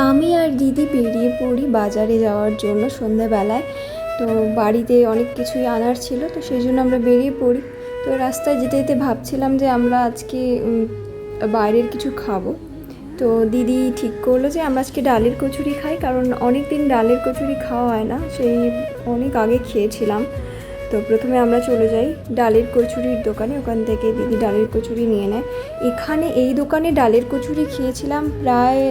আমি আর দিদি বেরিয়ে পড়ি বাজারে যাওয়ার জন্য সন্ধ্যাবেলায়। তো বাড়িতে অনেক কিছুই আনার ছিল, তো সেই জন্য আমরা বেরিয়ে পড়ি। তো রাস্তায় যেতে যেতে ভাবছিলাম যে আমরা আজকে বাইরের কিছু খাবো। তো দিদি ঠিক করলো যে আমরা আজকে ডালের কচুরি খাই, কারণ অনেক দিন ডালের কচুরি খাওয়া হয় না, সেই অনেক আগে খেয়েছিলাম। তো প্রথমে আমরা চলে যাই ডালের কচুরির দোকানে, ওখান থেকে দিদি ডালের কচুরি নিয়ে নেয়। এখানে এই দোকানে ডালের কচুরি খেয়েছিলাম প্রায়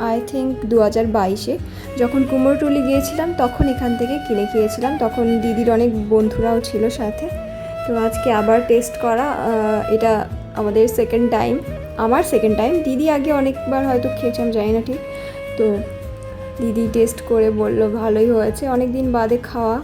আই থিঙ্ক 2022-এ, যখন কুমোরটুলি গিয়েছিলাম তখন এখান থেকে কিনে খেয়েছিলাম। তখন দিদির অনেক বন্ধুরাও ছিল সাথে। তো আজকে আবার টেস্ট করা, এটা আমাদের সেকেন্ড টাইম, আমার সেকেন্ড টাইম। দিদি আগে অনেকবার হয়তো খেয়েছিলাম, জানি না ঠিক। তো দিদি টেস্ট করে বলল ভালোই হয়েছে, অনেক দিন বাদে খাওয়া।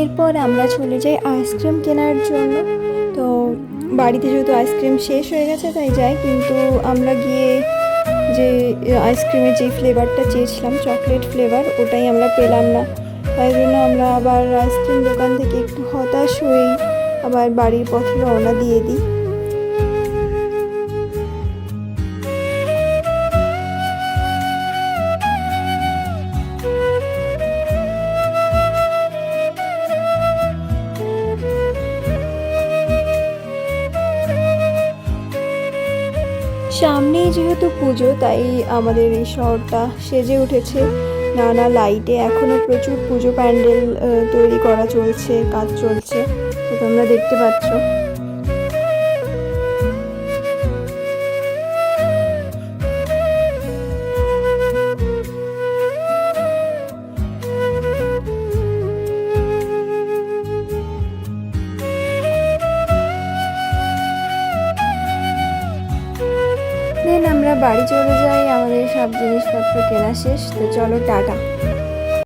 এরপর আমরা চলে যাই আইসক্রিম কেনার জন্য। তো বাড়িতে যেহেতু আইসক্রিম শেষ হয়ে গেছে তাই যাই, কিন্তু আমরা গিয়ে যে আইসক্রিমের যে ফ্লেভারটা চেয়েছিলাম, চকলেট ফ্লেভার, ওটাই আমরা পেলাম না। তাই জন্য আমরা আবার আইসক্রিম দোকান থেকে একটু হতাশ হয়েই আবার বাড়ির পথে রওনা দিয়ে দিই। সামনেই যেহেতু পুজো, তাই আমাদের এই শহরটা সেজে উঠেছে নানা লাইটে। এখনও প্রচুর পুজো প্যান্ডেল তৈরি করা চলছে, কাজ চলছে, তো তোমরা দেখতে পাচ্ছ। দেন আমরা বাড়ি চলে যাই, আমাদের সব জিনিসপত্র কেনা শেষ। তো চলো টাটা।